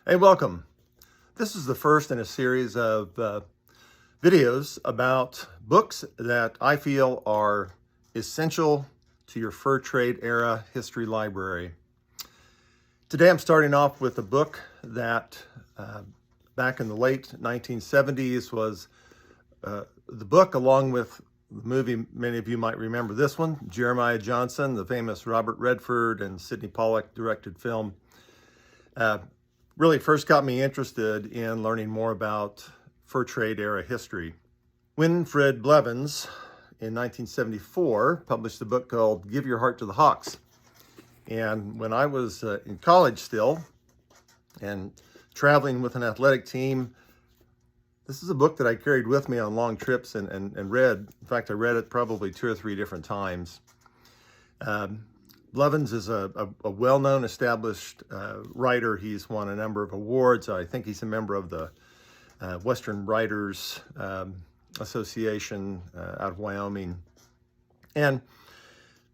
Hey, welcome. This is the first in a series of videos about books that I feel are essential to your fur trade era history library. Today I'm starting off with a book that back in the late 1970s was the book, along with the movie. Many of you might remember this one, Jeremiah Johnson, the famous Robert Redford and Sidney Pollack directed film. Really first got me interested in learning more about fur trade era history. Winfred Blevins in 1974 published a book called Give Your Heart to the Hawks. And when I was in college still and traveling with an athletic team, this is a book that I carried with me on long trips and read. In fact, I read it probably 2 or 3 different times. Blevins is a well-known, established writer. He's won a number of awards. I think he's a member of the Western Writers Association out of Wyoming. And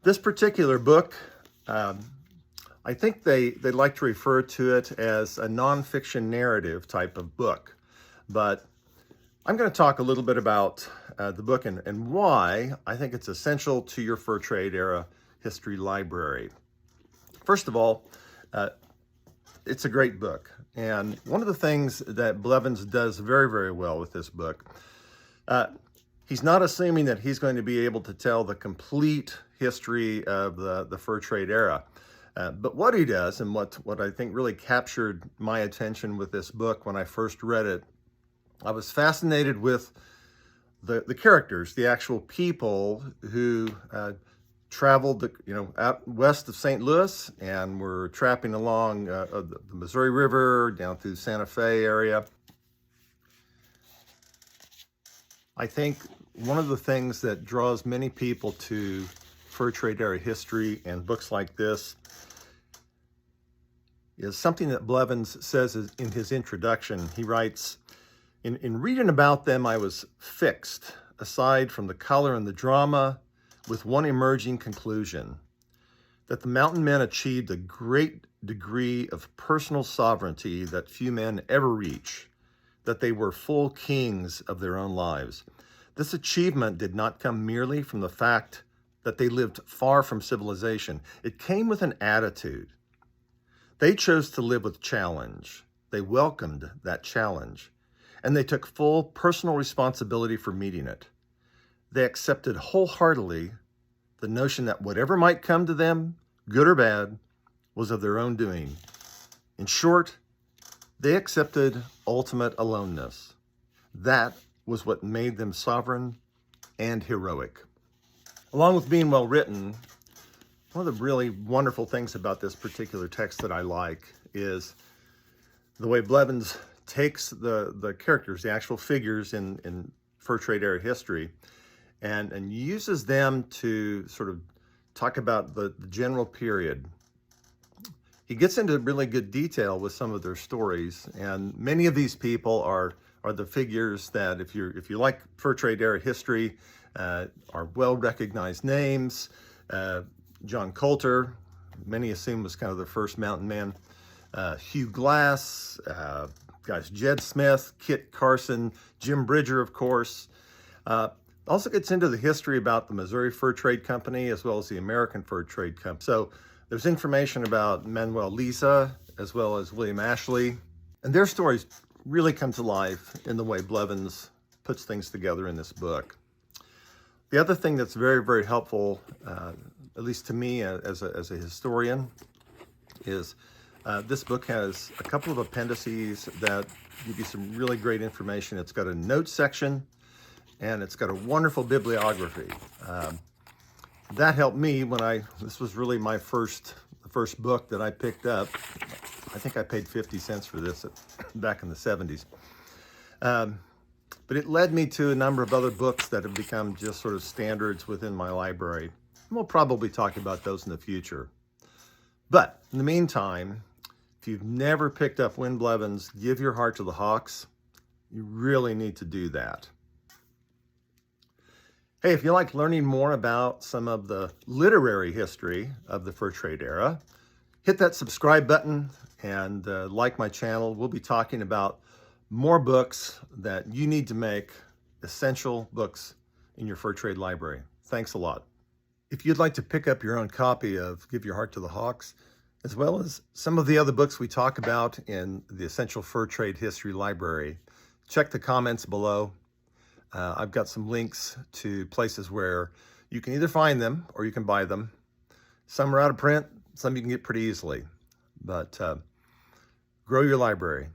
this particular book, I think they like to refer to it as a nonfiction narrative type of book. But I'm going to talk a little bit about the book and why I think it's essential to your fur trade era history library. First of all, it's a great book. And one of the things that Blevins does very, very well with this book, he's not assuming that he's going to be able to tell the complete history of the fur trade era. But what he does, and what I think really captured my attention with this book when I first read it, I was fascinated with the characters, the actual people who traveled, out west of St. Louis and were trapping along the Missouri River down through Santa Fe area. I think one of the things that draws many people to fur trade era history and books like this is something that Blevins says in his introduction. He writes, in reading about them, I was fixed, aside from the color and the drama, with one emerging conclusion, that the mountain men achieved a great degree of personal sovereignty that few men ever reach, that they were full kings of their own lives. This achievement did not come merely from the fact that they lived far from civilization. It came with an attitude. They chose to live with challenge. They welcomed that challenge, and they took full personal responsibility for meeting it. They accepted wholeheartedly the notion that whatever might come to them, good or bad, was of their own doing. In short, they accepted ultimate aloneness. That was what made them sovereign and heroic. Along with being well written, one of the really wonderful things about this particular text that I like is the way Blevins takes the characters, the actual figures in fur trade era history, and uses them to sort of talk about the general period. He gets into really good detail with some of their stories, and many of these people are the figures that, if you like fur trade era history, are well-recognized names. John Coulter, many assume was kind of the first mountain man. Hugh Glass, guys, Jed Smith, Kit Carson, Jim Bridger, of course. Also gets into the history about the Missouri Fur Trade Company as well as the American Fur Trade Company. So there's information about Manuel Lisa as well as William Ashley. And their stories really come to life in the way Blevins puts things together in this book. The other thing that's very, very helpful, at least to me as a historian, is this book has a couple of appendices that give you some really great information. It's got a notes section, and it's got a wonderful bibliography. That helped me when this was really the first book that I picked up. I think I paid 50 cents for this back in the 70s. But it led me to a number of other books that have become just sort of standards within my library. And we'll probably talk about those in the future. But in the meantime, if you've never picked up Win Blevins' Give Your Heart to the Hawks, you really need to do that. Hey, if you like learning more about some of the literary history of the fur trade era, Hit that subscribe button and like my channel. We'll be talking about more books that you need to make essential books in your fur trade library. Thanks a lot. If you'd like to pick up your own copy of Give Your Heart to the Hawks, as well as some of the other books we talk about in the Essential Fur Trade History Library, check the comments below. I've got some links to places where you can either find them or you can buy them. Some are out of print, some you can get pretty easily. But grow your library.